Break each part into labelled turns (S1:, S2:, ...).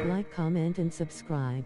S1: Like, comment, and subscribe.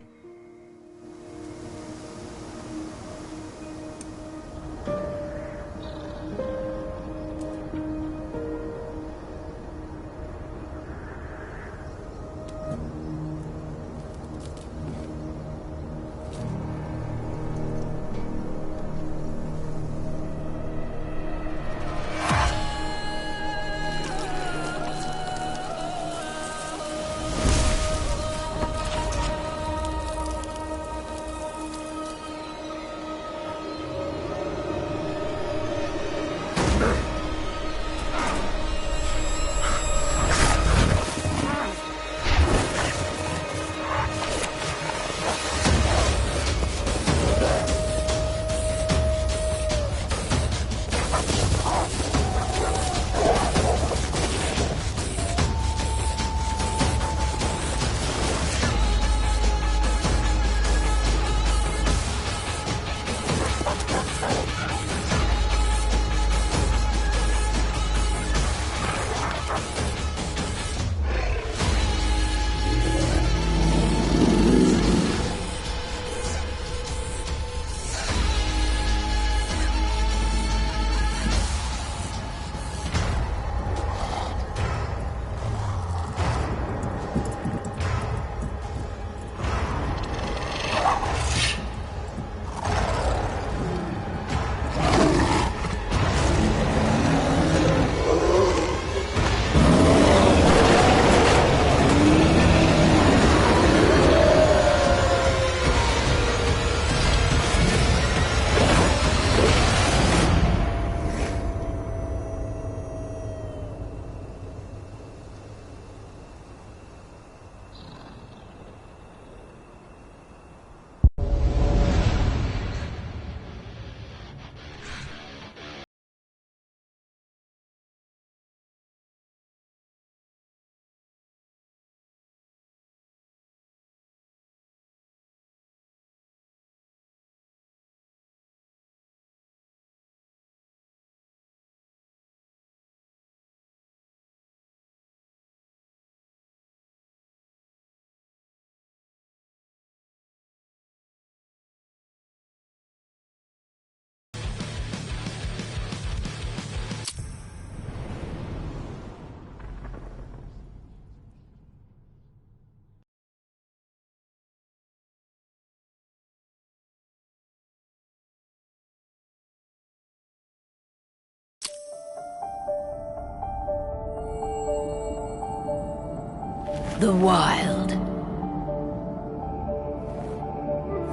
S2: The Wild.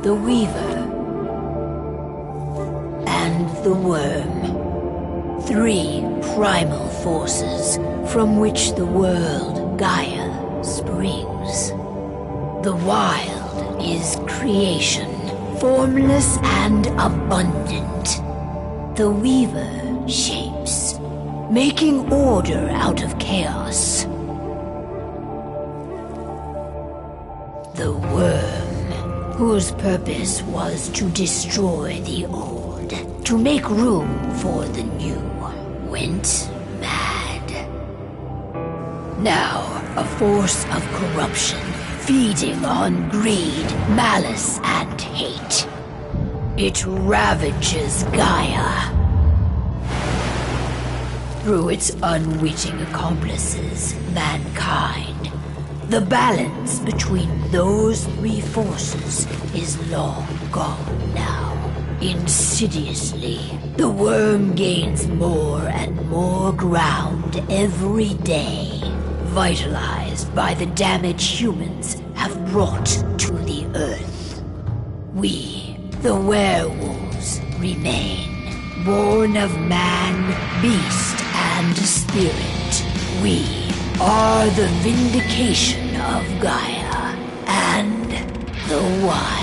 S2: The Weaver. And the Worm. Three primal forces from which the world Gaia springs. The Wild is creation, formless and abundant. The Weaver shapes, making order out of chaos. The Worm, whose purpose was to destroy the old, to make room for the new, went mad. Now, a force of corruption, feeding on greed, malice, and hate. It ravages Gaia. Through its unwitting accomplices, mankind, the balance between those three forces is long gone now. Insidiously, the Worm gains more and more ground every day, vitalized by the damage humans have brought to the Earth. We, the werewolves, remain, born of man, beast, and spirit. We are the vindication of Gaia and the Wild.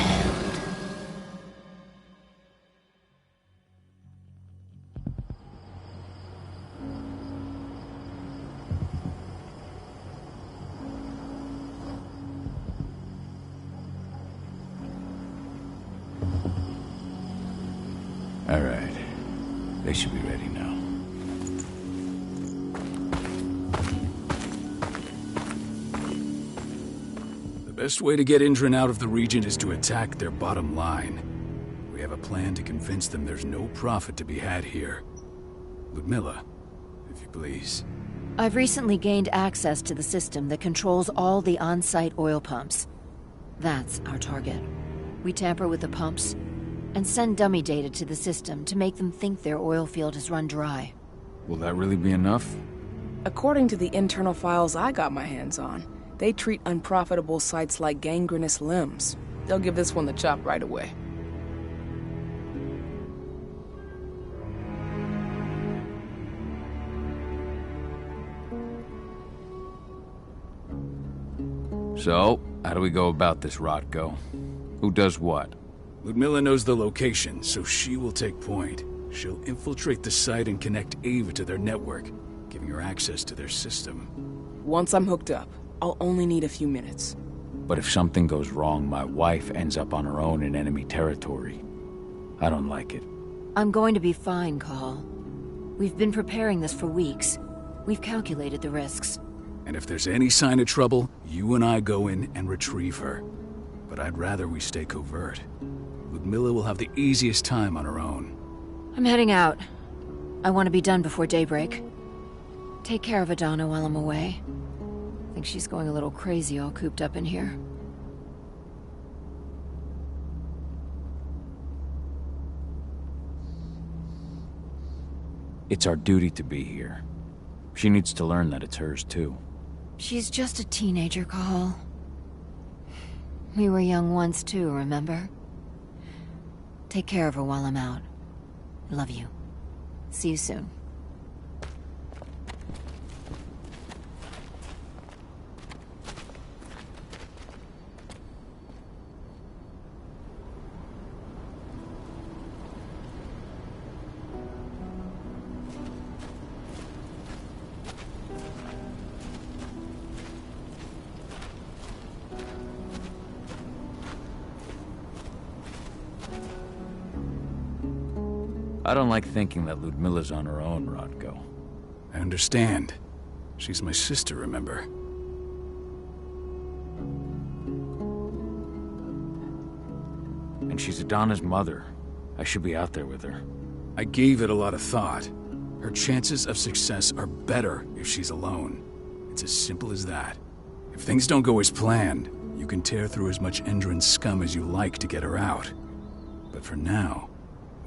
S3: All right. They should be ready now. The
S4: Best way to get Indran out of the region is to attack their bottom line. We have a plan to convince them there's no profit to be had here. Ludmilla, if you please.
S5: I've recently gained access to the system that controls all the on-site oil pumps. That's our target. We tamper with the pumps and send dummy data to the system to make them think their oil field has run dry.
S6: Will that really be enough?
S7: According to the internal files I got my hands on, they treat unprofitable sites like gangrenous limbs. They'll give this one the chop right away.
S6: So, how do we go about this, Rotko? Who does what?
S4: Ludmilla knows the location, so she will take point. She'll infiltrate the site and connect Ava to their network, giving her access to their system.
S7: Once I'm hooked up, I'll only need a few minutes.
S6: But if something goes wrong, my wife ends up on her own in enemy territory. I don't like it.
S5: I'm going to be fine, Call. We've been preparing this for weeks. We've calculated the risks.
S4: And if there's any sign of trouble, you and I go in and retrieve her. But I'd rather we stay covert. Ludmilla will have the easiest time on her own.
S5: I'm heading out. I want to be done before daybreak. Take care of Adana while I'm away. I think she's going a little crazy all cooped up in here.
S6: It's our duty to be here. She needs to learn that it's hers too.
S5: She's just a teenager, Call. We were young once too, remember? Take care of her while I'm out. Love you. See you soon.
S6: I don't like thinking that Ludmilla's on her own, Rotko.
S4: I understand. She's my sister, remember?
S6: And she's Adana's mother. I should be out there with her.
S4: I gave it a lot of thought. Her chances of success are better if she's alone. It's as simple as that. If things don't go as planned, you can tear through as much Indran scum as you like to get her out. But for now,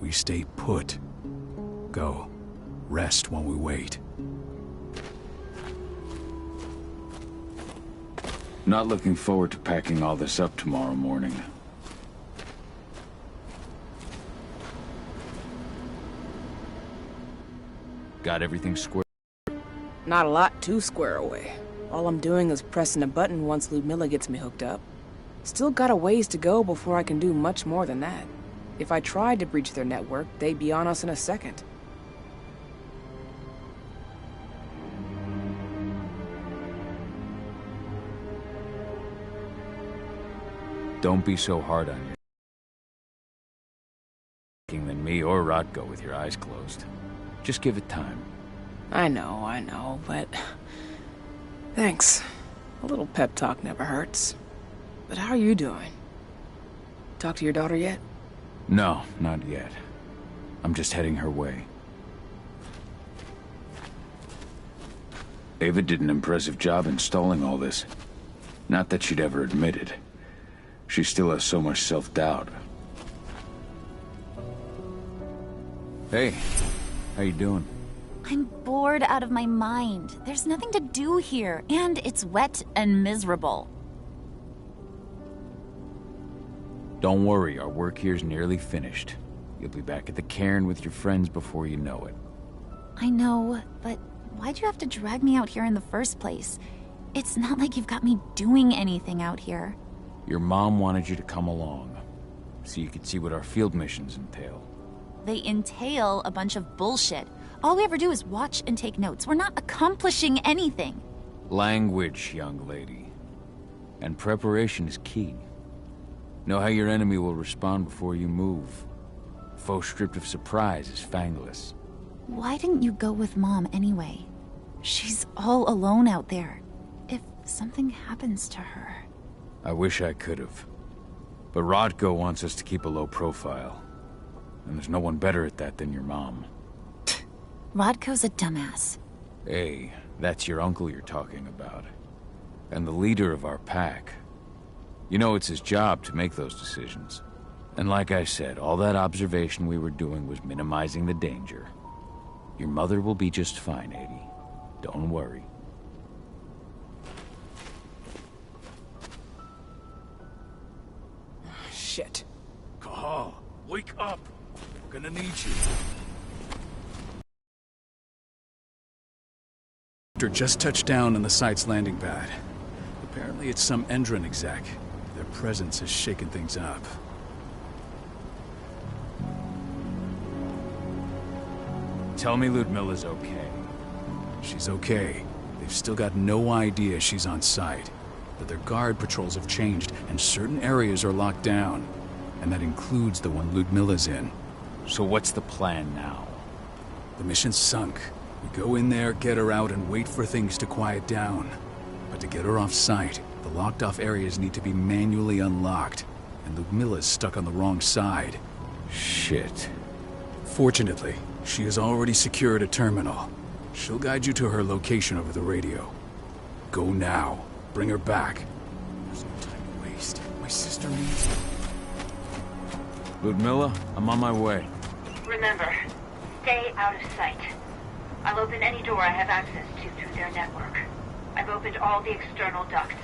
S4: we stay put. Go. Rest while we wait.
S6: Not looking forward to packing all this up tomorrow morning. Got everything square?
S7: Not a lot to square away. All I'm doing is pressing a button once Ludmilla gets me hooked up. Still got a ways to go before I can do much more than that. If I tried to breach their network, they'd be on us in a second.
S6: Don't be so hard on you. Than me or Rotko with your eyes closed. Just give it time.
S7: I know, but... Thanks. A little pep talk never hurts. But how are you doing? Talk to your daughter yet?
S6: No, not yet. I'm just heading her way. Ava did an impressive job installing all this. Not that she'd ever admit it. She still has so much self-doubt. Hey, how you doing?
S8: I'm bored out of my mind. There's nothing to do here, and it's wet and miserable.
S6: Don't worry, our work here's nearly finished. You'll be back at the cairn with your friends before you know it.
S8: I know, but why'd you have to drag me out here in the first place? It's not like you've got me doing anything out here.
S6: Your mom wanted you to come along, so you could see what our field missions entail.
S8: They entail a bunch of bullshit. All we ever do is watch and take notes. We're not accomplishing anything.
S6: Language, young lady. And preparation is key. Know how your enemy will respond before you move. Faux stripped of surprise is fangless.
S8: Why didn't you go with Mom anyway? She's all alone out there. If something happens to her...
S6: I wish I could've. But Rodko wants us to keep a low profile. And there's no one better at that than your mom.
S8: Rodko's a dumbass.
S6: Hey, that's your uncle you're talking about. And the leader of our pack. You know it's his job to make those decisions. And like I said, all that observation we were doing was minimizing the danger. Your mother will be just fine, Eddie. Don't worry.
S7: Shit.
S4: Cahal, wake up! We're gonna need you. After just touched down on the site's landing pad. Apparently it's some Endron exec. Their presence has shaken things up.
S6: Tell me Ludmilla's okay.
S4: She's okay. They've still got no idea she's on site. But their guard patrols have changed, and certain areas are locked down. And that includes the one Ludmilla's in.
S6: So what's the plan now?
S4: The mission's sunk. We go in there, get her out, and wait for things to quiet down. But to get her off site, the locked-off areas need to be manually unlocked. And Ludmilla's stuck on the wrong side.
S6: Shit.
S4: Fortunately, she has already secured a terminal. She'll guide you to her location over the radio. Go now. Bring her back. There's no time to waste. My sister needs you.
S6: Ludmilla, I'm on my way.
S9: Remember, stay out of sight. I'll open any door I have access to through their network. I've opened all the external ducts.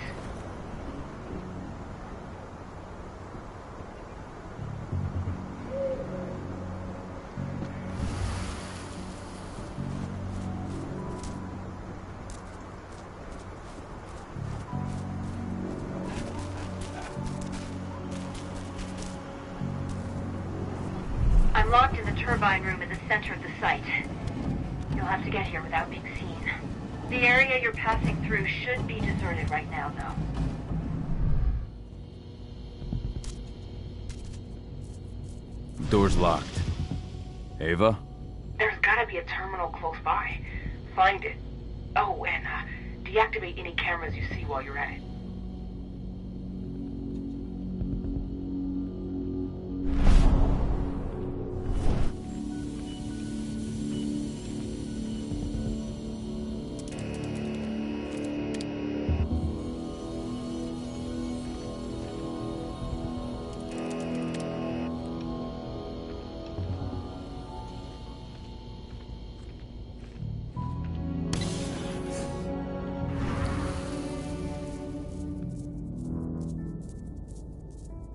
S9: I'm locked in the turbine room in the center of the site. You'll have to get here without being seen. The area you're passing through should be deserted right now, though.
S6: Door's locked. Ava?
S9: There's gotta be a terminal close by. Find it. Oh, and deactivate any cameras you see while you're at it.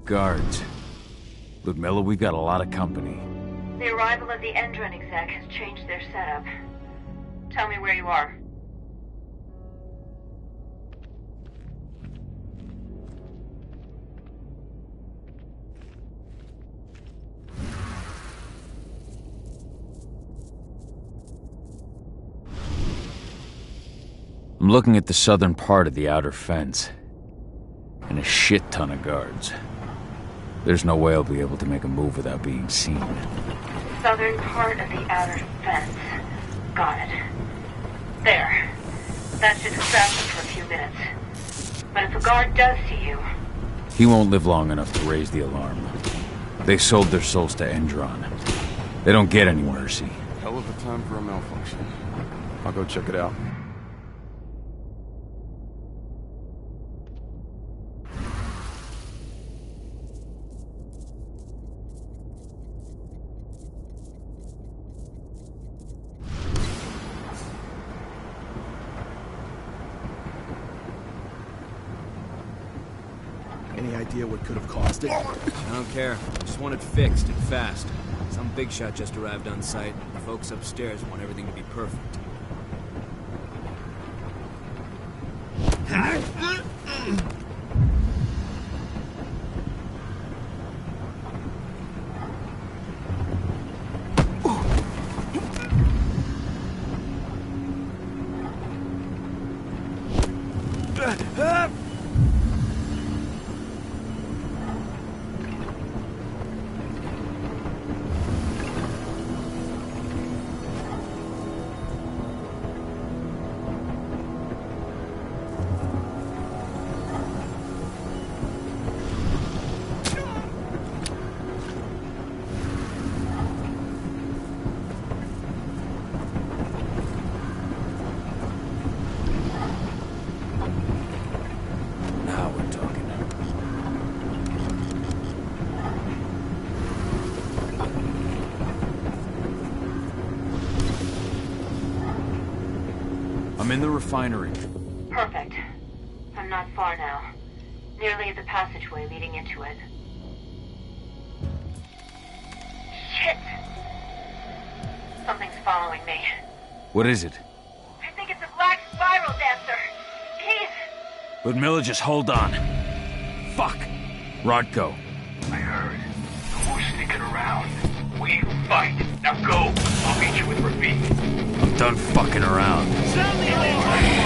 S6: Guards. Ludmilla, we've got a lot of company.
S9: The arrival of the Endron exec has changed their setup. Tell me where you are.
S6: I'm looking at the southern part of the outer fence. And a shit ton of guards. There's no way I'll be able to make a move without being seen.
S9: Southern part of the outer fence. Got it. There. That should distract them for a few minutes. But if a guard does see you...
S6: He won't live long enough to raise the alarm. They sold their souls to Endron. They don't get any mercy.
S10: Hell of a time for a malfunction. I'll go check it out.
S11: Any idea what could have caused it?
S12: I don't care. I just want it fixed and fast. Some big shot just arrived on site. The folks upstairs want everything to be perfect.
S6: I'm in the refinery.
S9: Perfect. I'm not far now. Nearly at the passageway leading into it. Shit! Something's following me.
S6: What is it?
S9: I think it's a black spiral dancer. Keith!
S6: Ludmilla, just hold on. Fuck! Rodko.
S13: I heard. Who's sneaking around? We fight. Now go. I'll meet you with Rafik.
S6: I'm done fucking around.
S13: Sound the alarm!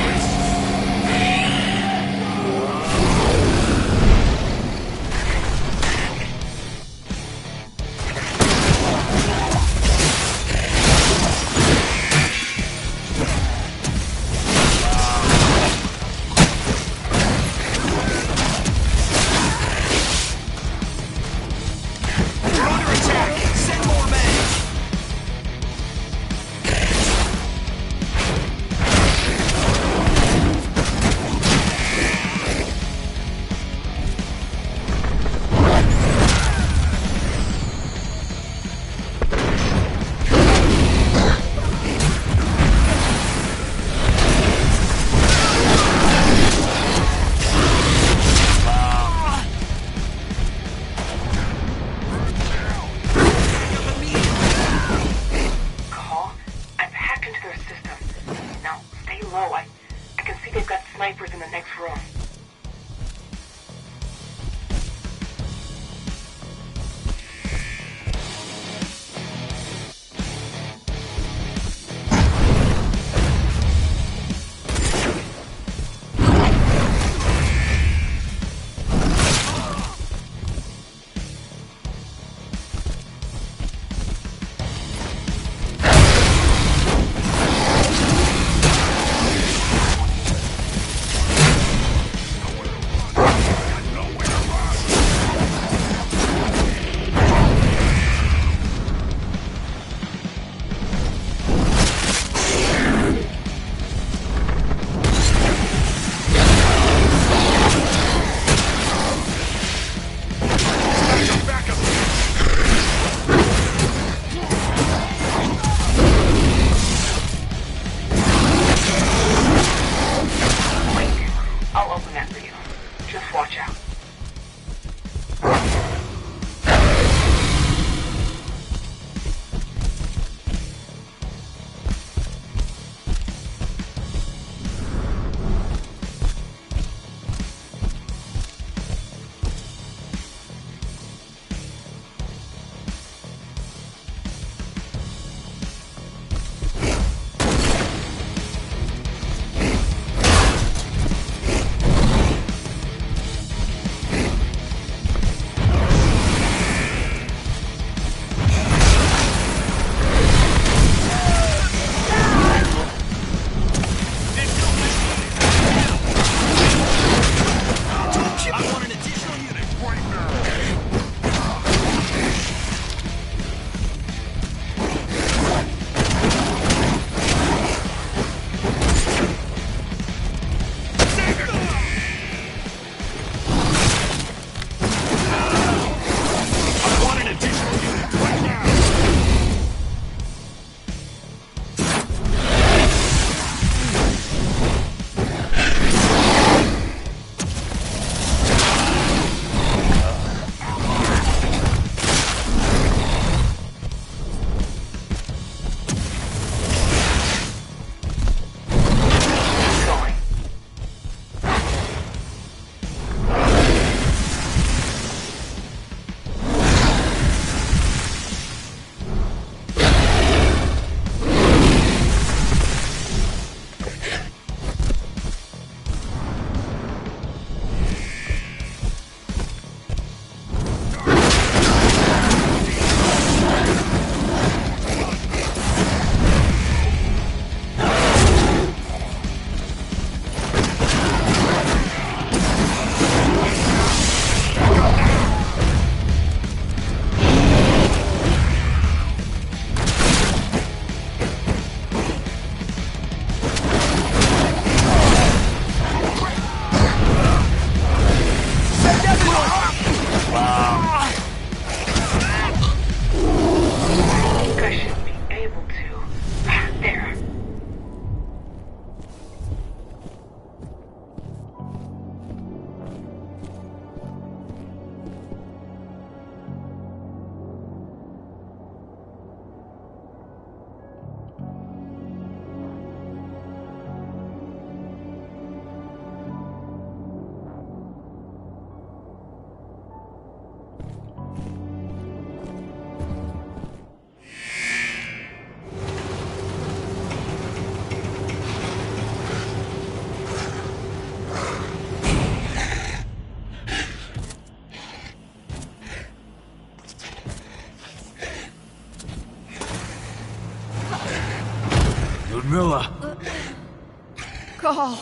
S5: Call.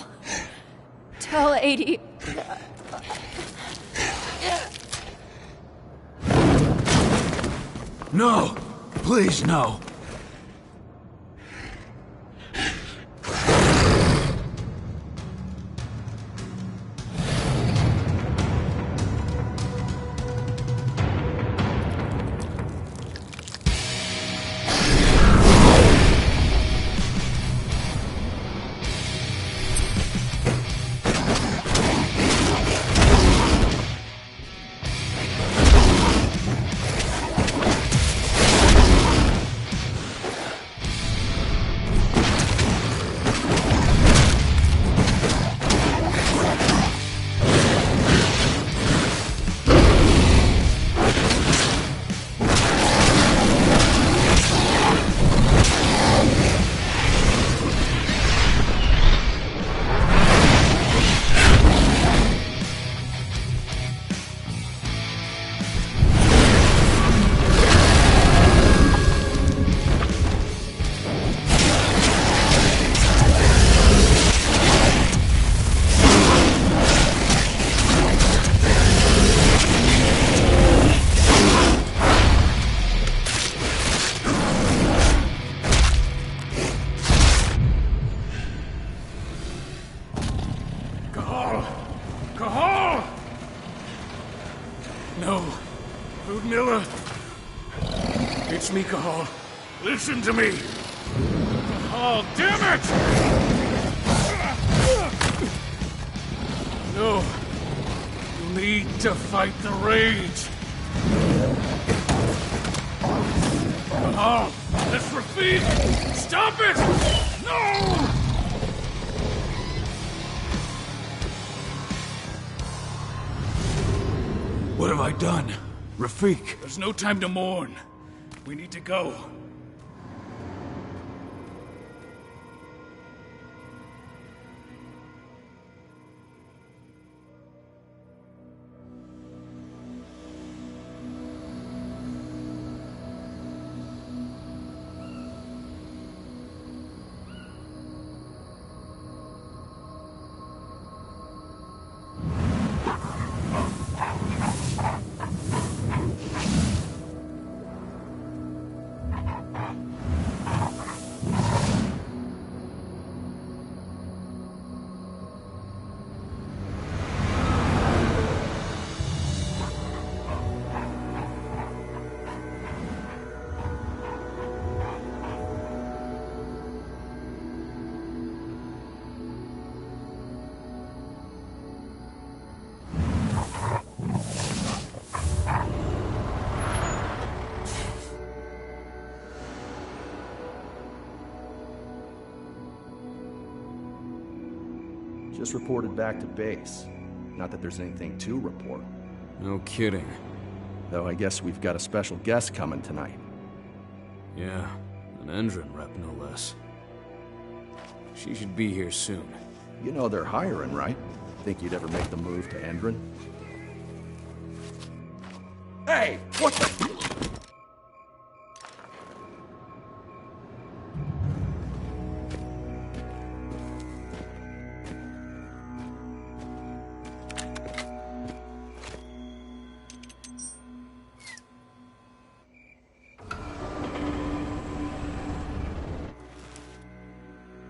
S5: Tell 80.
S4: No! Please, no! It's me, Cahal. Listen to me! Cahal, damn it! No. You need to fight the rage. Cahal, that's Rafid! Stop it! No! What have I done? Rafik. There's no time to mourn. We need to go.
S11: Just reported back to base. Not that there's anything to report.
S12: No kidding.
S11: Though I guess we've got a special guest coming tonight.
S12: Yeah, an Endron rep no less. She should be here soon.
S11: You know they're hiring, right? Think you'd ever make the move to Endron? Hey! What the...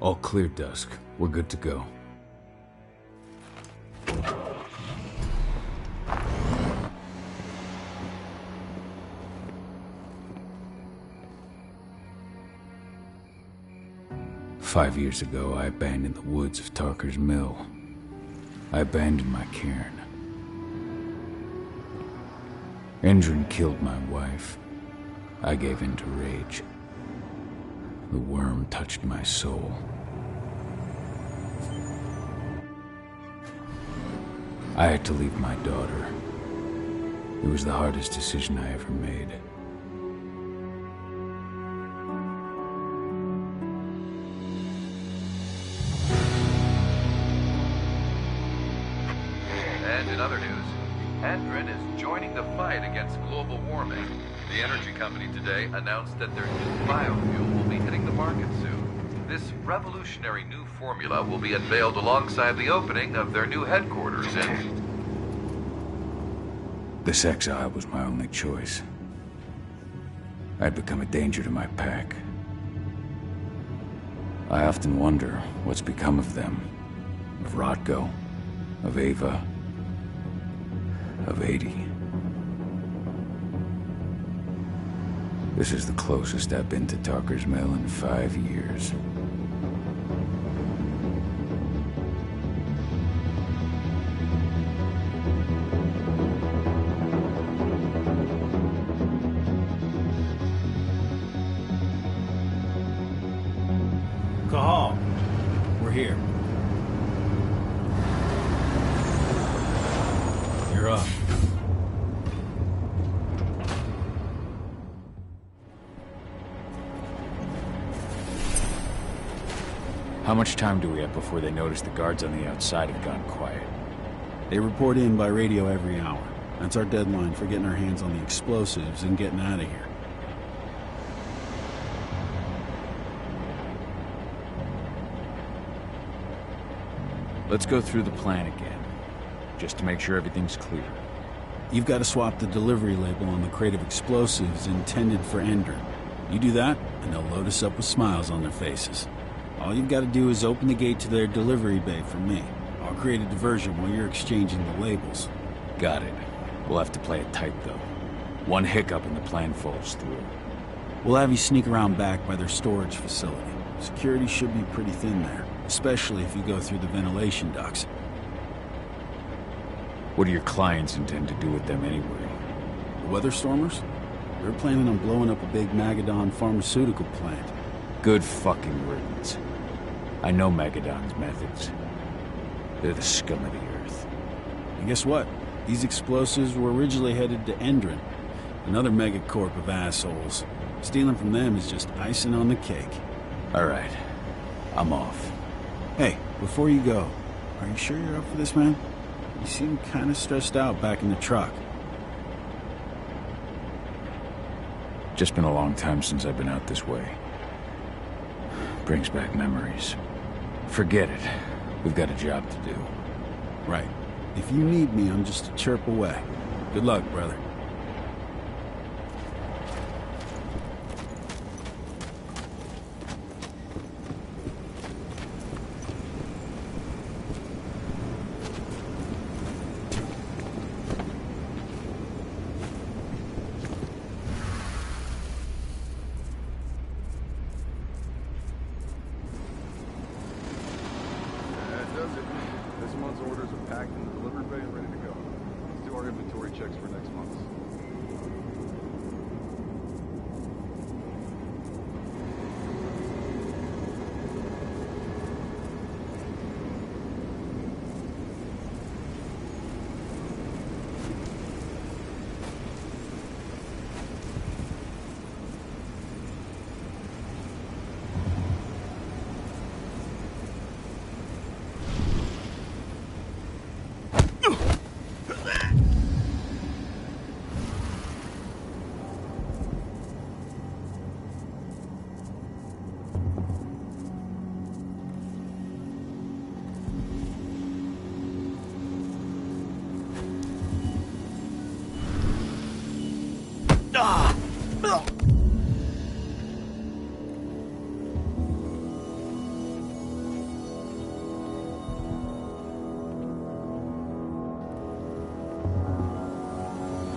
S6: All clear, Dusk. We're good to go. "5 years ago, I abandoned the woods of Tarker's Mill. I abandoned my cairn. Endron killed my wife. I gave in to rage. The worm touched my soul. I had to leave my daughter. It was the hardest decision I ever made.
S14: And in other news, Endron is joining the fight against global warming. The energy company today announced that their new biofuel will be hitting the market soon. This revolutionary new formula will be unveiled alongside the opening of their new headquarters in...
S3: This exile was my only choice. I'd become a danger to my pack. I often wonder what's become of them. Of Rodko, of Ava, of 80. This is the closest I've been to Talker's Mill in 5 years.
S15: Cahal, we're here. You're up.
S6: How much time do we have before they notice the guards on the outside have gone quiet?
S15: They report in by radio every hour. That's our deadline for getting our hands on the explosives and getting out of here.
S6: Let's go through the plan again, just to make sure everything's clear.
S15: You've got to swap the delivery label on the crate of explosives intended for Endron. You do that, and they'll load us up with smiles on their faces. All you've got to do is open the gate to their delivery bay for me. I'll create a diversion while you're exchanging the labels.
S6: Got it. We'll have to play it tight, though. One hiccup and the plan falls through.
S15: We'll have you sneak around back by their storage facility. Security should be pretty thin there, especially if you go through the ventilation ducts.
S6: What do your clients intend to do with them anyway?
S15: The Weatherstormers? They're planning on blowing up a big Magadon pharmaceutical plant.
S6: Good fucking riddance. I know Magadon's methods. They're the scum of the earth.
S15: And guess what? These explosives were originally headed to Endron, another megacorp of assholes. Stealing from them is just icing on the cake.
S6: All right. I'm off.
S15: Hey, before you go, are you sure you're up for this, man? You seem kind of stressed out back in the truck.
S6: Just been a long time since I've been out this way. Brings back memories. Forget it. We've got a job to do.
S15: Right. If you need me, I'm just a chirp away. Good luck, brother.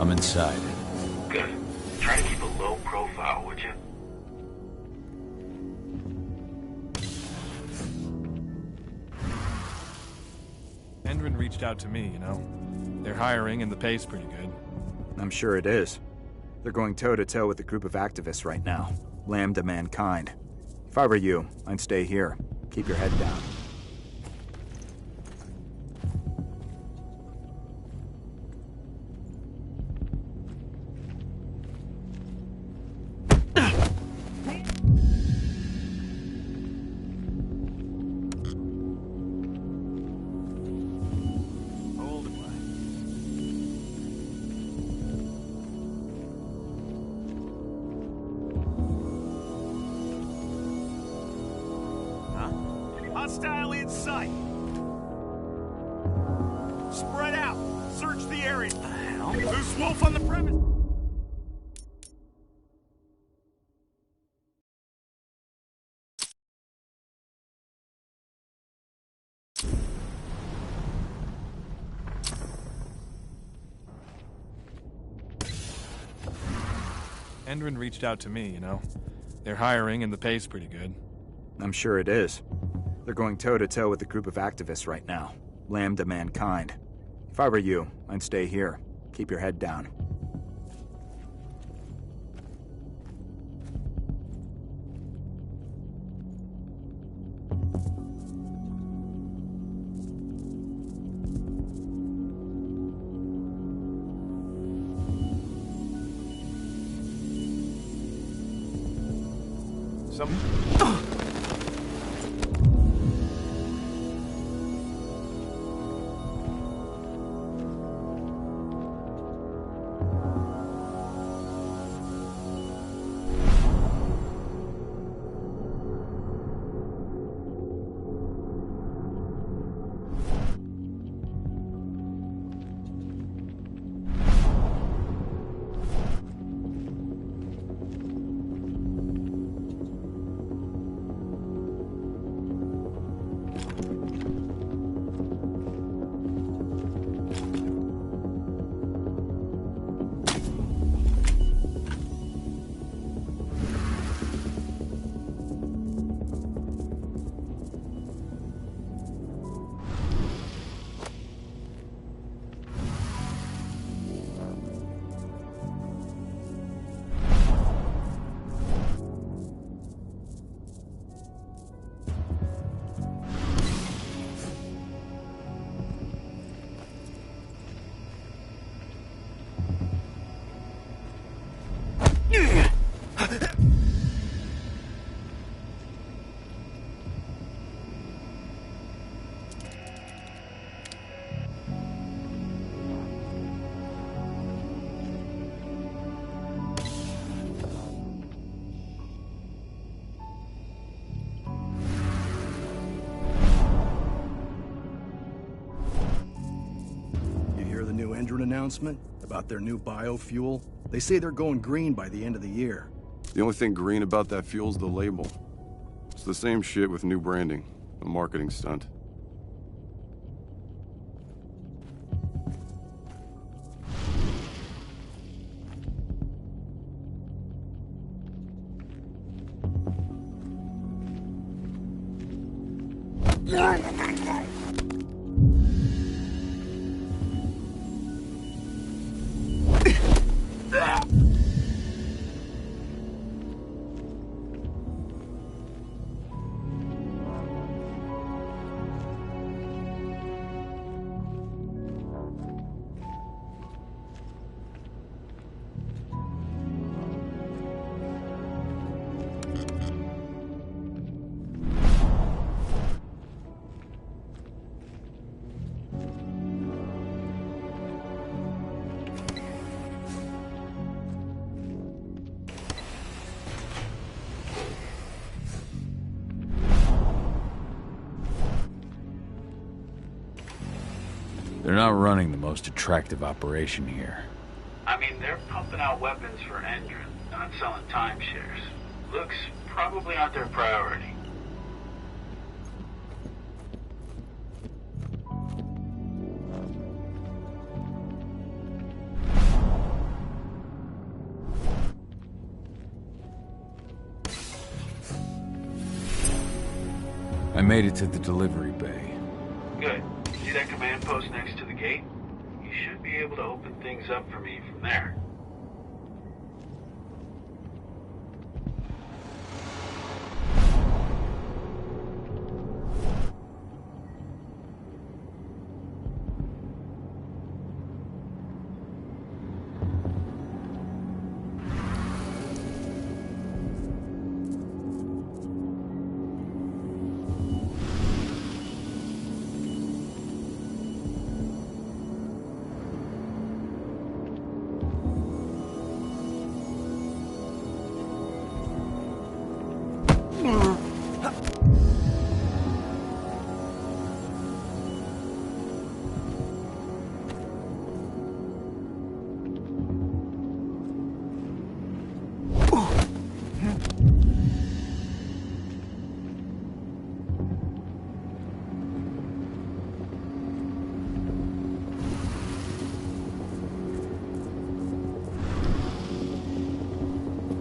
S6: I'm inside.
S13: Good. Try to keep a low profile, would you?
S10: Endron reached out to me, you know. They're hiring and the pay's pretty good.
S16: I'm sure it is. They're going toe-to-toe with a group of activists right now. Lambda mankind. If I were you, I'd stay here. Keep your head down.
S17: Hostile in sight. Spread out. Search the area. The hell? Loose wolf on the premise.
S10: Endrin reached out to me, you know. They're hiring and the pay's pretty good.
S16: I'm sure it is. They're going toe-to-toe with a group of activists right now. Lambda Mankind. If I were you, I'd stay here. Keep your head down.
S11: Announcement about their new biofuel. They say they're going green by the end of the year.
S18: The only thing green about that fuel's the label. It's the same shit with new branding. A marketing stunt.
S6: They're not running the most attractive operation here.
S13: I mean, they're pumping out weapons for Endrin, not selling timeshares. Looks probably aren't their priority.
S6: I made it to the delivery bay.
S13: Good. See that command post next to the gate? You should be able to open things up for me from there.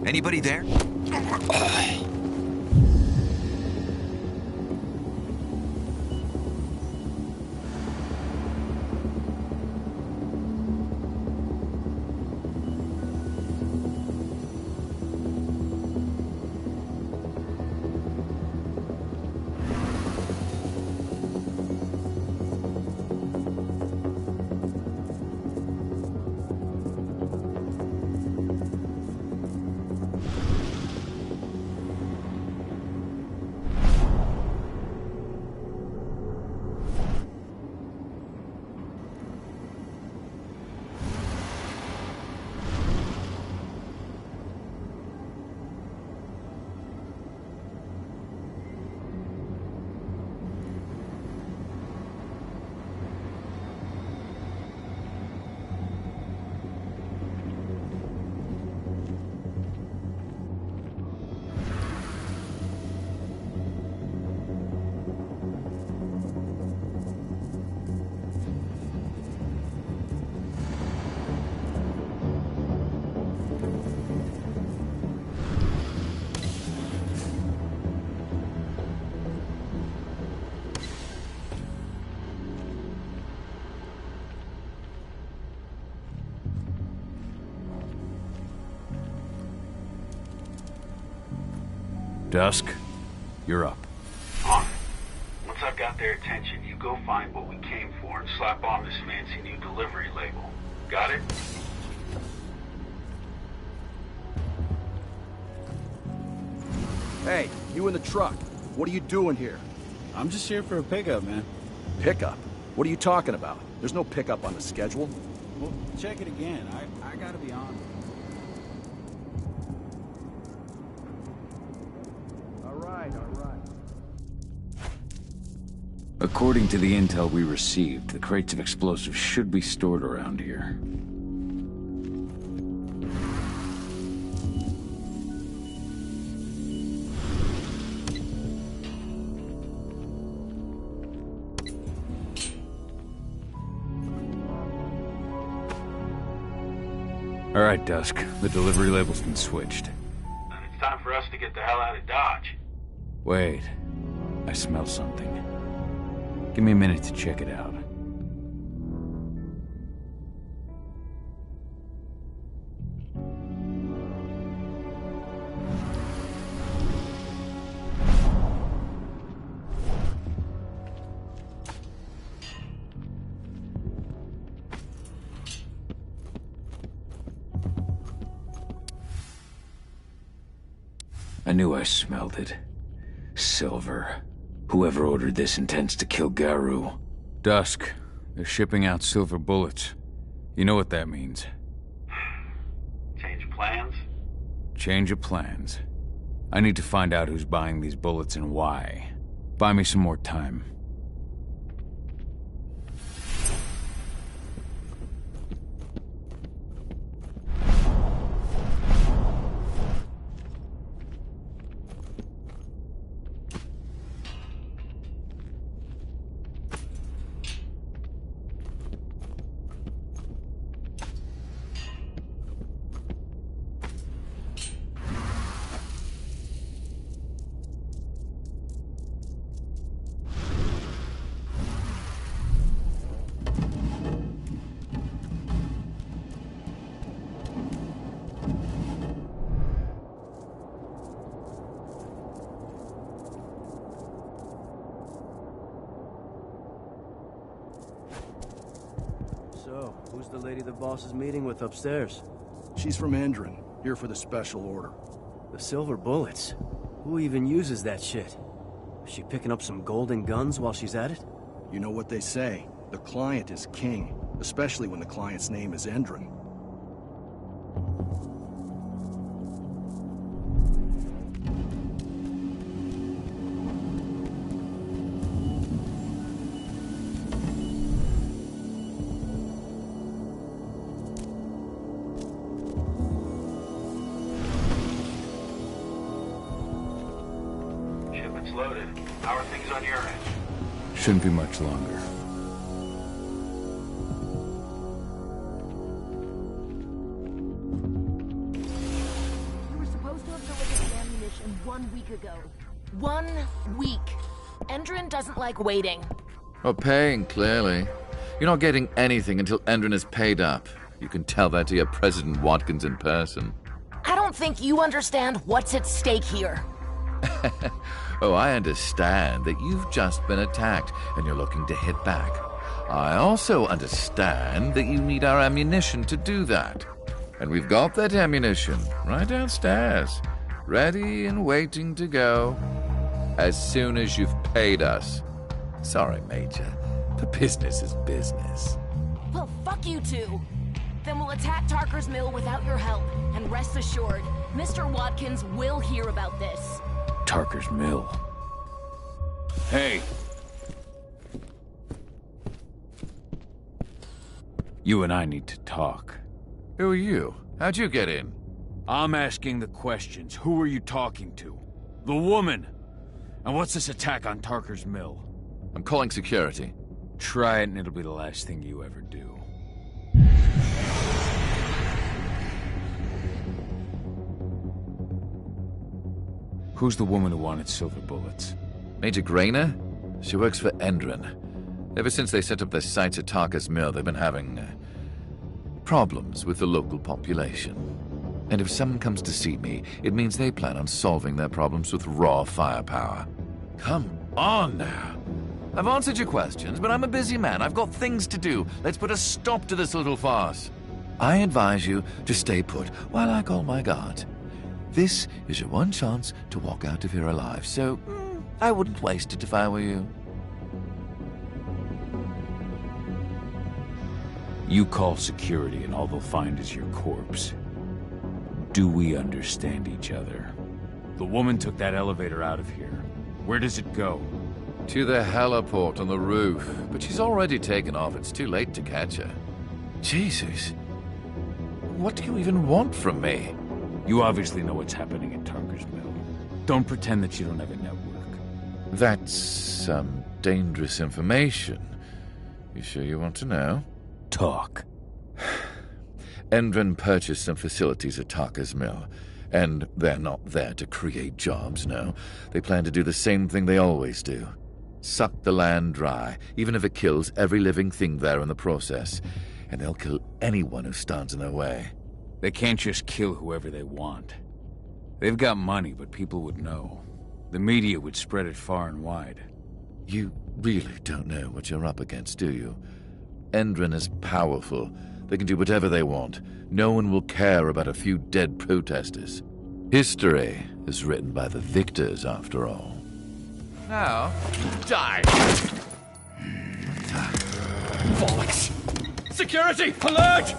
S19: Anybody there?
S6: Dusk, you're up.
S13: On it. Once I've got their attention, you go find what we came for and slap on this fancy new delivery label. Got it?
S11: Hey, you in the truck. What are you doing here?
S15: I'm just here for a pickup, man.
S11: Pickup? What are you talking about? There's no pickup on the schedule.
S15: Well, check it again. I gotta be honest.
S11: All right.
S6: According to the intel we received, the crates of explosives should be stored around here. All right, Dusk. The delivery label's been switched.
S13: Then it's time for us to get the hell out of Dodge.
S6: Wait. I smell something. Give me a minute to check it out. I knew I smelled it. Silver. Whoever ordered this intends to kill Garou. Dusk. They're shipping out silver bullets. You know what that means.
S13: Change of plans?
S6: Change of plans. I need to find out who's buying these bullets and why. Buy me some more time.
S20: So, who's the lady the boss is meeting with upstairs?
S11: She's from Endron, here for the special order.
S20: The silver bullets? Who even uses that shit? Is she picking up some golden guns while she's at it?
S11: You know what they say, the client is king, especially when the client's name is Endron.
S13: Shipment's loaded. How are things on your end?
S6: Shouldn't be much longer.
S19: week ago. 1 week. Endron doesn't like waiting.
S6: Well, paying, clearly. You're not getting anything until Endron is paid up. You can tell that to your President Watkins in person.
S19: I don't think you understand what's at stake here.
S6: Oh, I understand that you've just been attacked and you're looking to hit back. I also understand that you need our ammunition to do that. And we've got that ammunition right downstairs, ready and waiting to go as soon as you've paid us. Sorry, Major, but business is business.
S19: Well, fuck you two. Then we'll attack Tarker's Mill without your help, and rest assured, Mr. Watkins will hear about this.
S6: Tarker's Mill. Hey! You and I need to talk. Who are you? How'd you get in?
S4: I'm asking the questions. Who are you talking to? The woman! And what's this attack on Tarker's Mill?
S6: I'm calling security.
S4: Try it and it'll be the last thing you ever do. Who's the woman who wanted silver bullets?
S6: Major Grainer? She works for Endron. Ever since they set up their sights at Tarker's Mill, they've been having problems with the local population. And if someone comes to see me, it means they plan on solving their problems with raw firepower. Come on now. I've answered your questions, but I'm a busy man. I've got things to do. Let's put a stop to this little farce. I advise you to stay put while I call my guard. This is your one chance to walk out of here alive, so I wouldn't waste it if I were you.
S4: You call security and all they'll find is your corpse. Do we understand each other? The woman took that elevator out of here. Where does it go?
S6: To the heliport on the roof, but she's already taken off. It's too late to catch her. Jesus. What do you even want from me?
S4: You obviously know what's happening at Tarker's Mill. Don't pretend that you don't have a network.
S6: That's some dangerous information. You sure you want to know?
S4: Talk.
S6: Endron purchased some facilities at Tarker's Mill, and they're not there to create jobs, no. They plan to do the same thing they always do. Suck the land dry, even if it kills every living thing there in the process. And they'll kill anyone who stands in their way.
S4: They can't just kill whoever they want. They've got money, but people would know. The media would spread it far and wide.
S6: You really don't know what you're up against, do you? Endron is powerful. They can do whatever they want. No one will care about a few dead protesters. History is written by the victors, after all. Now, die!
S17: Bollocks! Security! Alert!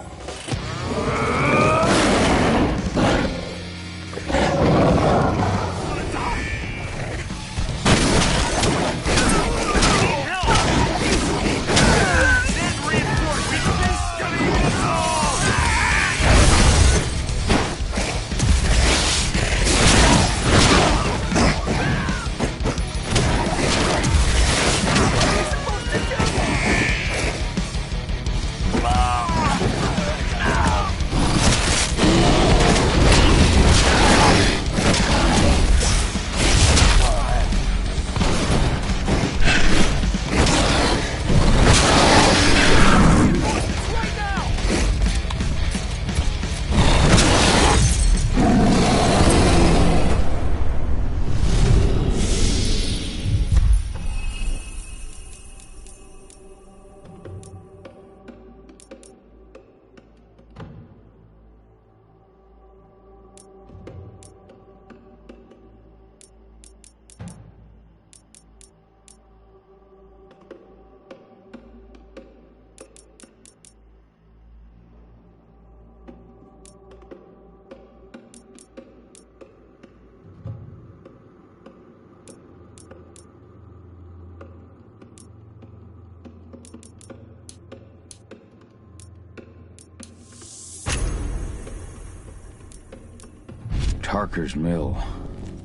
S4: Tarker's Mill.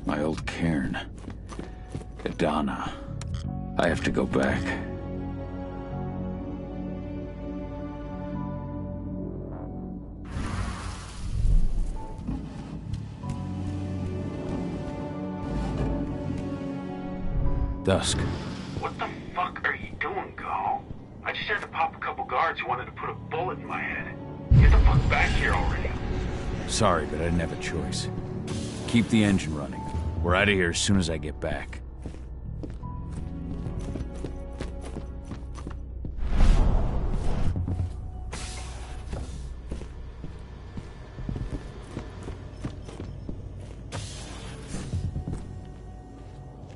S4: My old cairn. Adana. I have to go back.
S6: Dusk.
S13: What the fuck are you doing, Go? I just had to pop a couple guards who wanted to put a bullet in my head. Get the fuck back here already.
S6: Sorry, but I didn't have a choice. Keep the engine running. We're out of here as soon as I get back.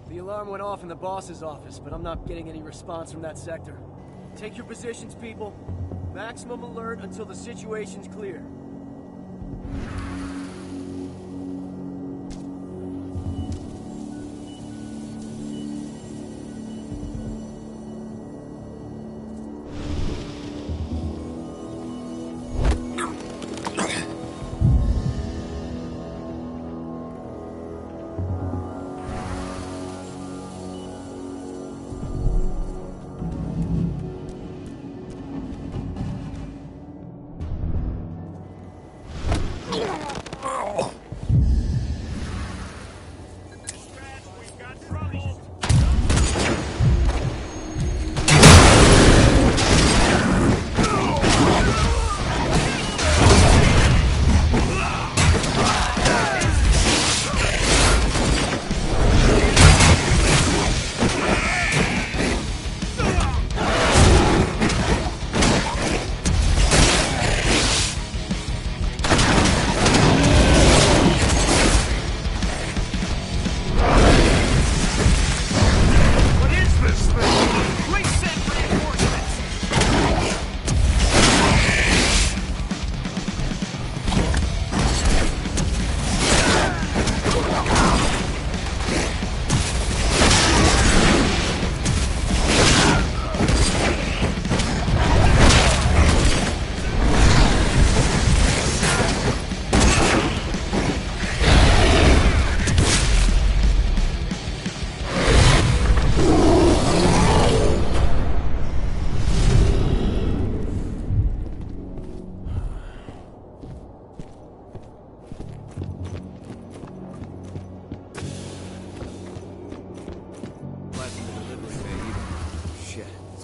S20: The alarm went off in the boss's office, but I'm not getting any response from that sector. Take your positions, people. Maximum alert until the situation's clear.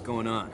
S12: Going on?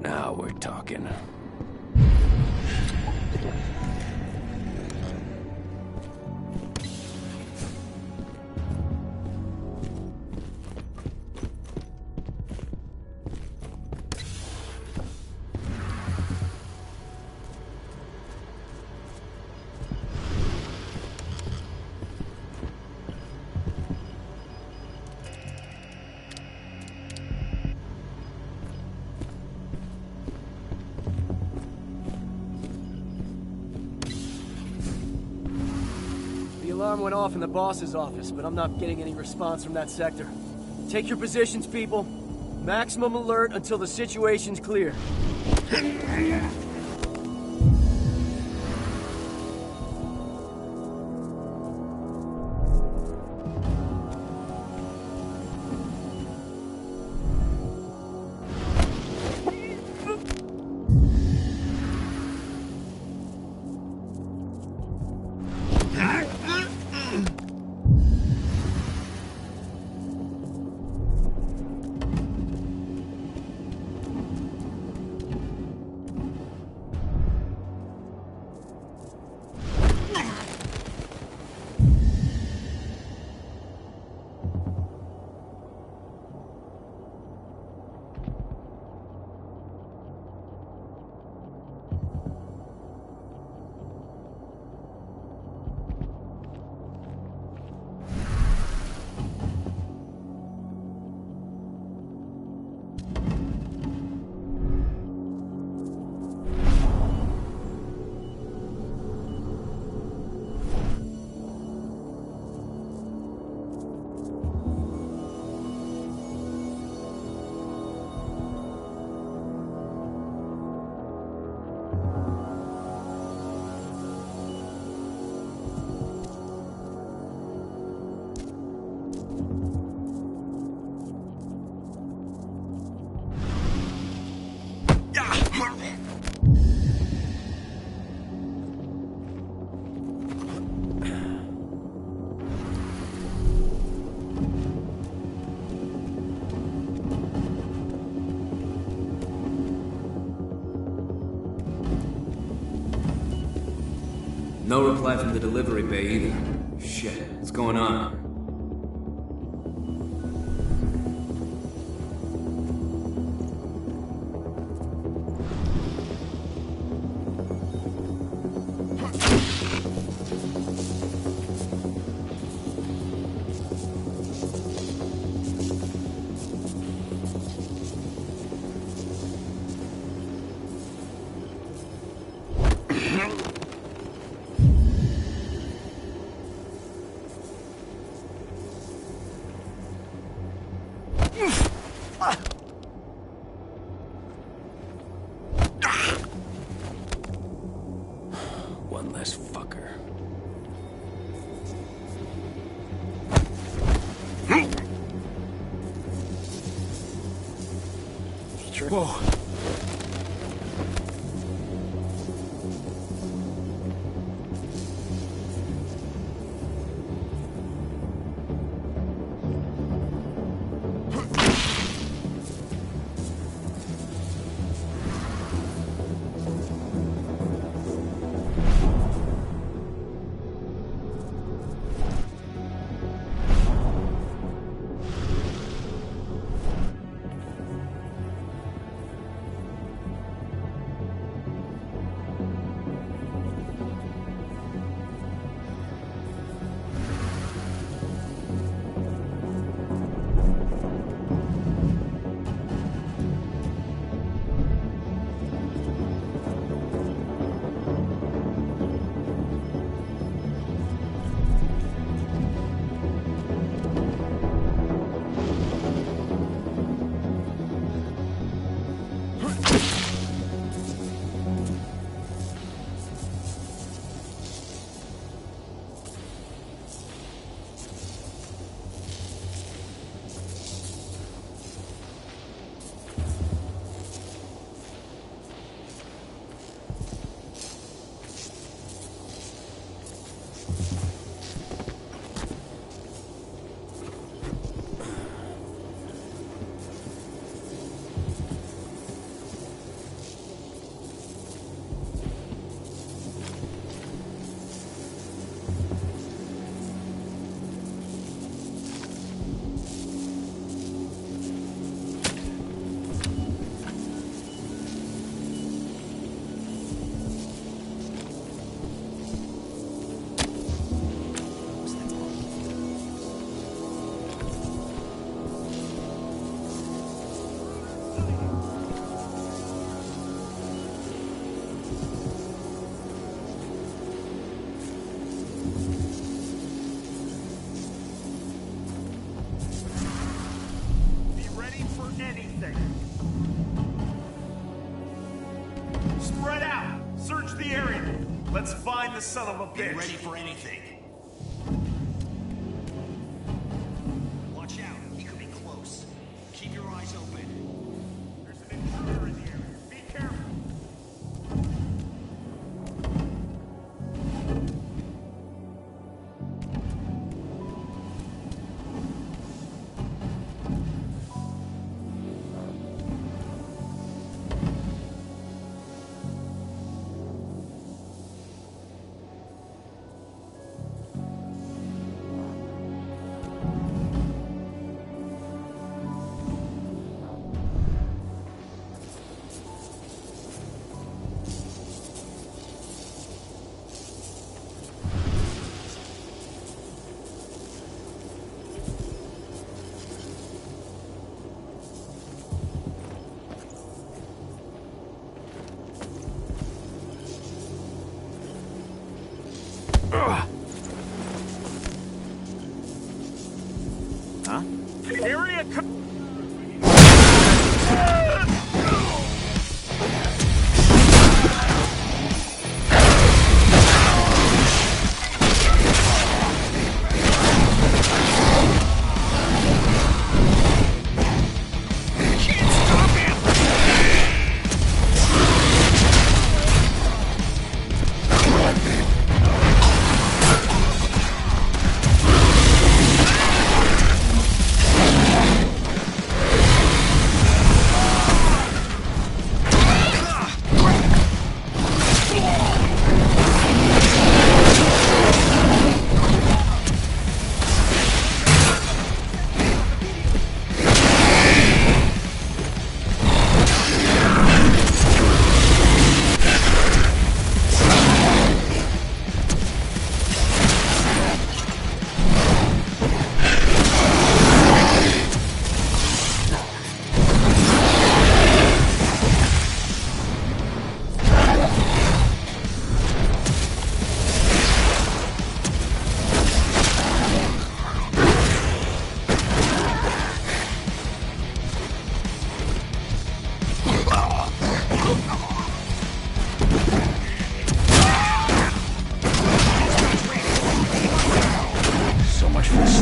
S6: Now we're talking.
S20: The alarm went off in the boss's office, but I'm not getting any response from that sector. Take your positions, people. Maximum alert until the situation's clear.
S12: No reply from the delivery bay either. Shit, what's going on?
S4: One less fucker.
S11: Whoa.
S17: Let's find the son of a bitch.
S21: Be ready for anything. Watch out. He could be close. Keep your eyes open.
S17: There's an intruder in the area. Be careful.
S16: Huh?
S17: Area
S3: So much for this.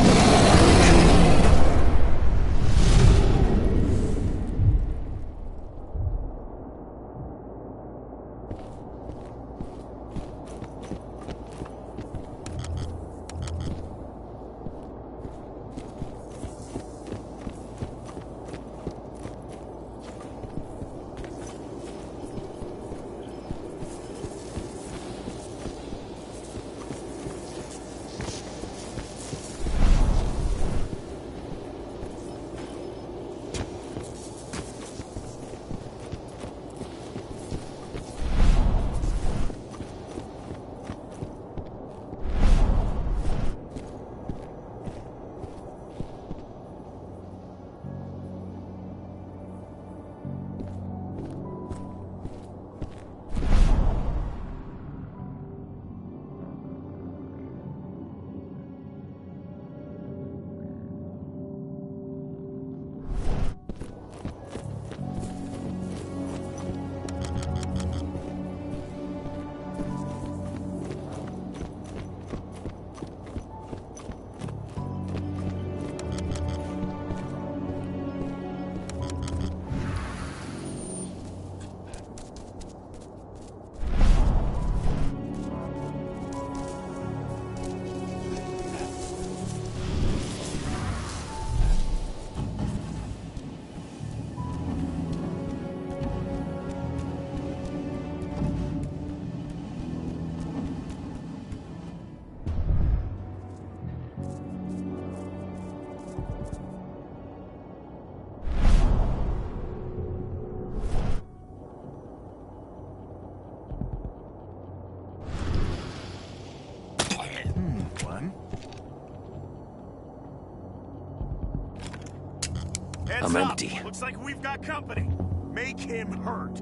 S17: Heads
S3: I'm
S17: up.
S3: empty.
S17: Looks like we've got company. Make him hurt.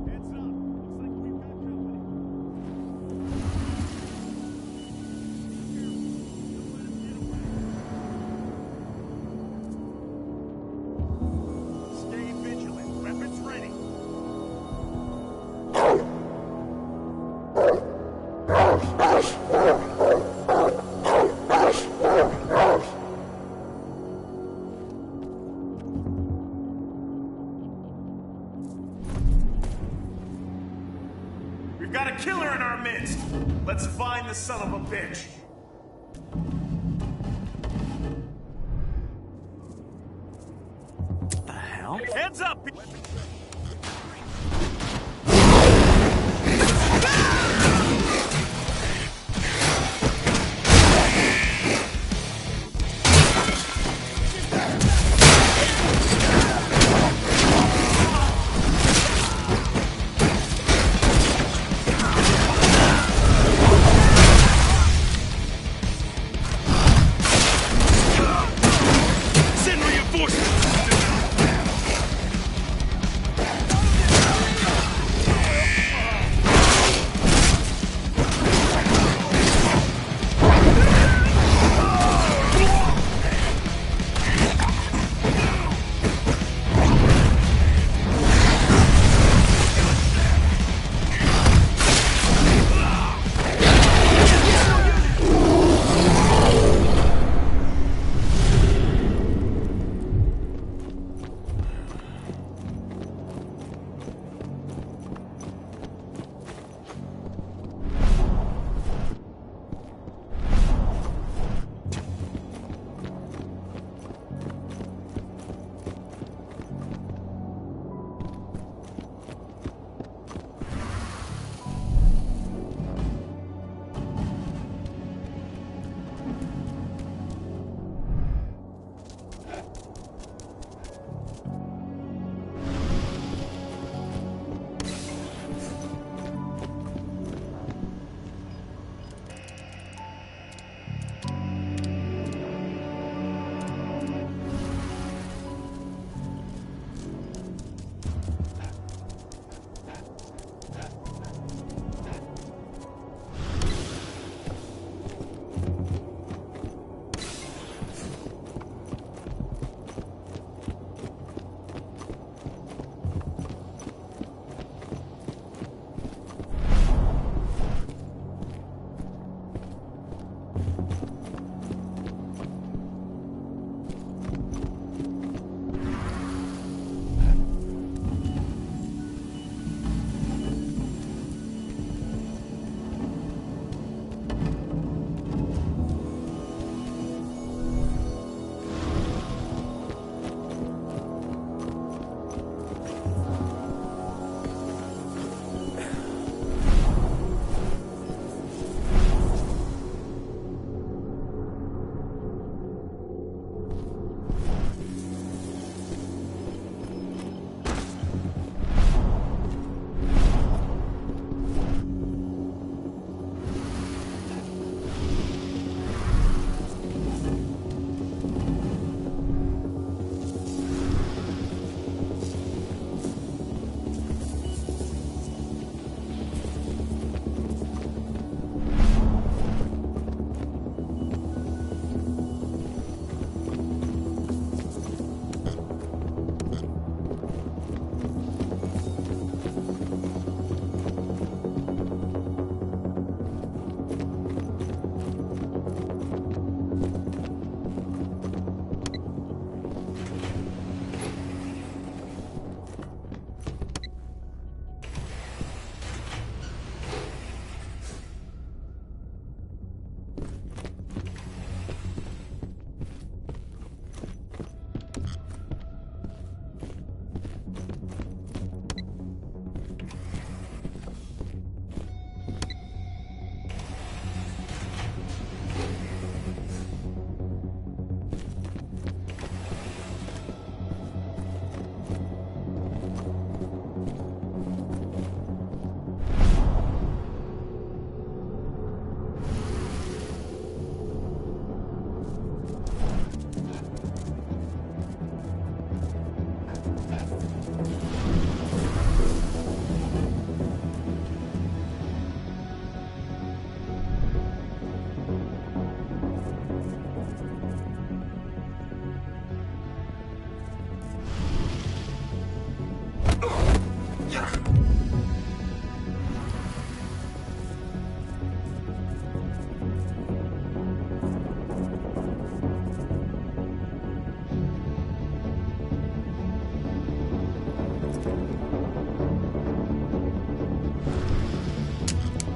S17: Heads up. Looks like we've got company. Stay vigilant. Weapons ready. We've got a killer in our midst. Let's find the son of a bitch.
S20: The hell?
S17: Heads up! Send reinforcements!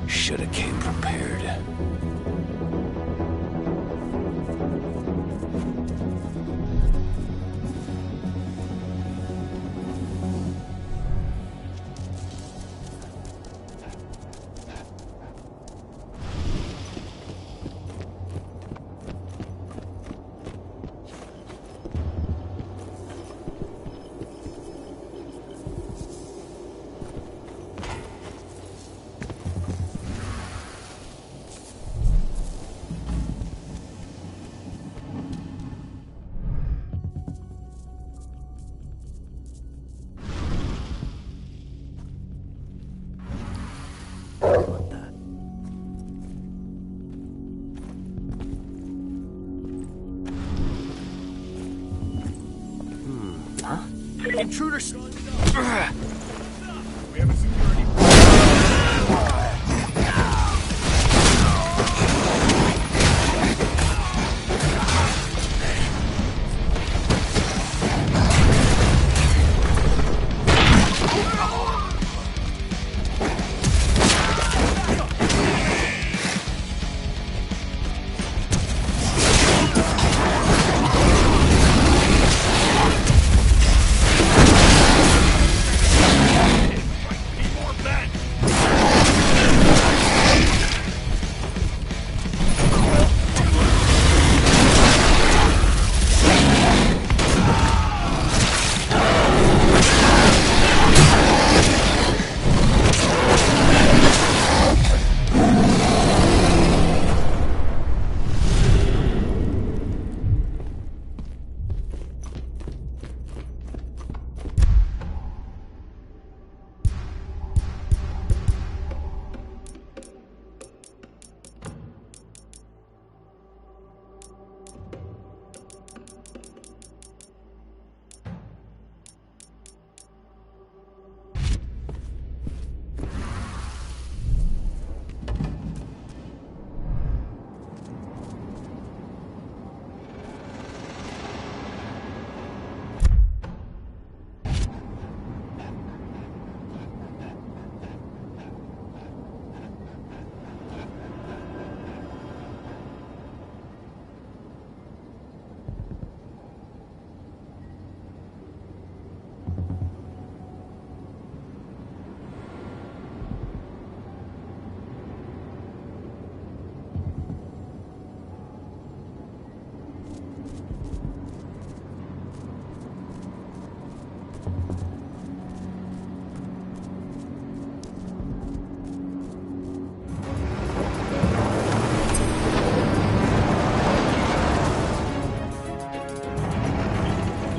S6: Shoulda came prepared.
S20: Intruders!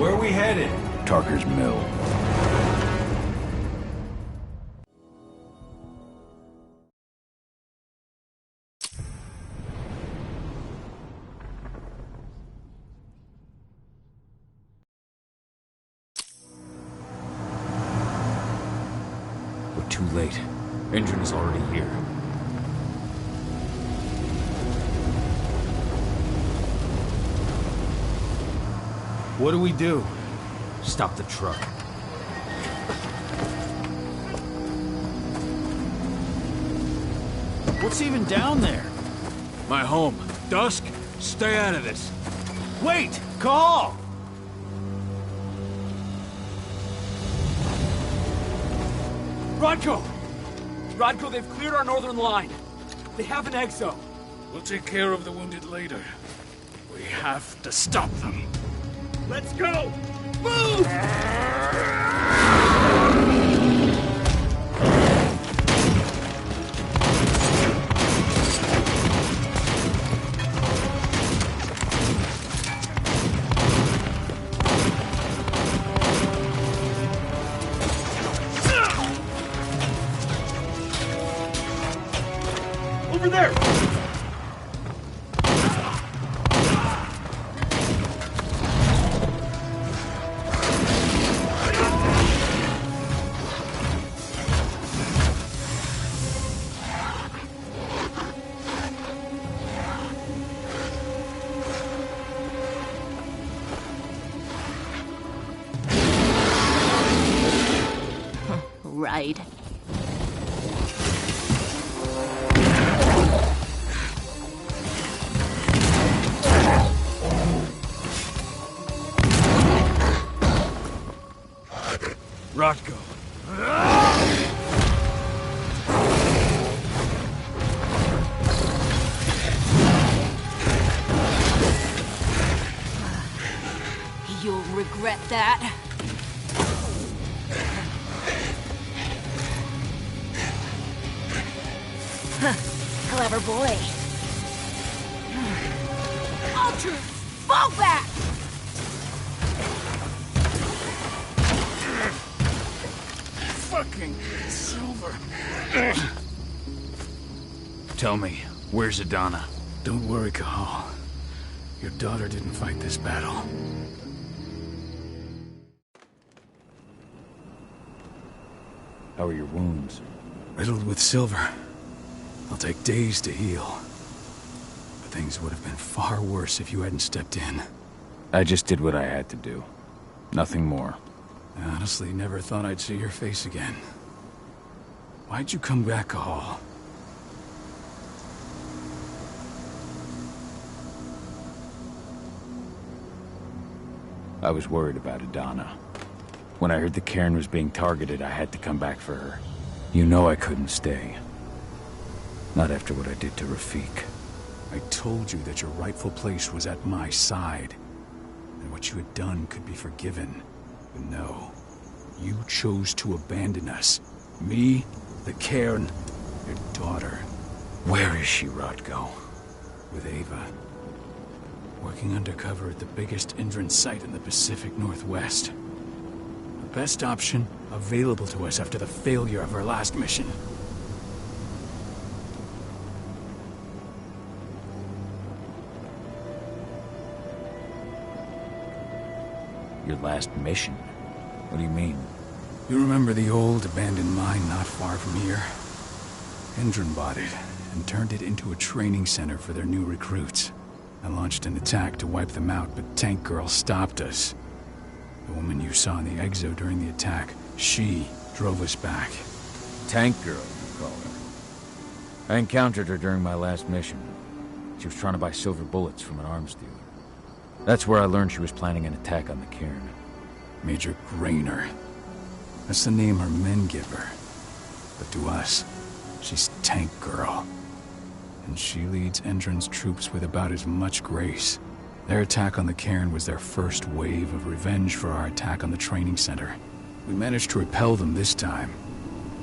S3: Where are we headed? Tarker's Mill.
S6: We're too late. Engine is already here.
S15: What do we do?
S6: Stop the truck.
S15: What's even down there?
S4: My home. Dusk, stay out of this.
S15: Wait! Call!
S20: Rodko! Rodko, they've cleared our northern line. They have an exo.
S4: We'll take care of the wounded later. We have to stop them.
S20: Let's go! Move! Over there!
S2: Right.
S4: Rotko.
S19: You'll regret that. Clever boy. Ultra, fall back!
S4: Fucking Silver. Tell me, where's Adana? Don't worry, Cahal. Your daughter didn't fight this battle.
S6: How are your wounds?
S4: Riddled with silver. They'll take days to heal. But things would have been far worse if you hadn't stepped in.
S6: I just did what I had to do. Nothing more.
S4: I honestly never thought I'd see your face again. Why'd you come back, Cahal?
S6: I was worried about Adana. When I heard the cairn was being targeted, I had to come back for her. You know I couldn't stay. Not after what I did to Rafik.
S4: I told you that your rightful place was at my side. And what you had done could be forgiven. But no. You chose to abandon us. Me, the cairn, your daughter.
S6: Where is she, Rotko?
S4: With Ava. Working undercover at the biggest Endron site in the Pacific Northwest. The best option available to us after the failure of our last mission.
S6: Your last mission? What do you mean?
S4: You remember the old abandoned mine not far from here? Endron bought it and turned it into a training center for their new recruits. I launched an attack to wipe them out, but Tank Girl stopped us. The woman you saw in the exo during the attack, she drove us back.
S6: Tank Girl, you call her. I encountered her during my last mission. She was trying to buy silver bullets from an arms dealer. That's where I learned she was planning an attack on the cairn.
S4: Major Grainer. That's the name her men give her. But to us, she's Tank Girl. And she leads Endron's troops with about as much grace. Their attack on the cairn was their first wave of revenge for our attack on the training center. We managed to repel them this time,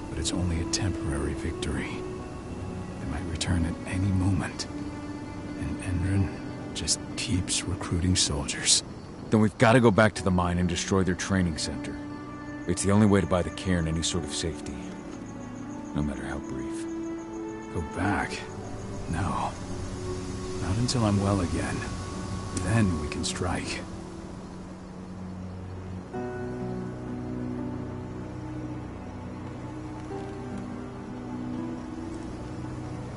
S4: but it's only a temporary victory. They might return at any moment. And Endron just keeps recruiting soldiers.
S6: Then we've got to go back to the mine and destroy their training center. It's the only way to buy the cairn any sort of safety. No matter how brief.
S4: Go back? No. Not until I'm well again. Then we can strike.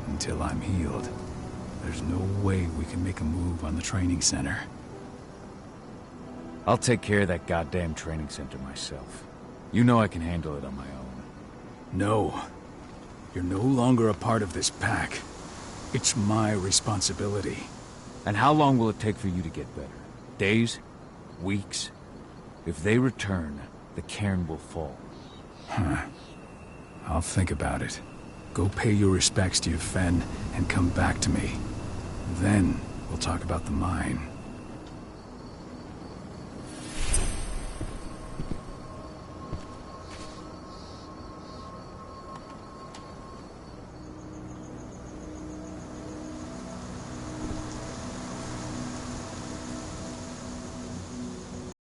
S4: Until I'm healed, there's no way we can make a move on the training center.
S6: I'll take care of that goddamn training center myself. You know I can handle it on my own.
S4: No. You're no longer a part of this pack. It's my responsibility.
S6: And how long will it take for you to get better? Days? Weeks? If they return, the cairn will fall.
S4: Huh. I'll think about it. Go pay your respects to your Fen and come back to me. Then we'll talk about the mine.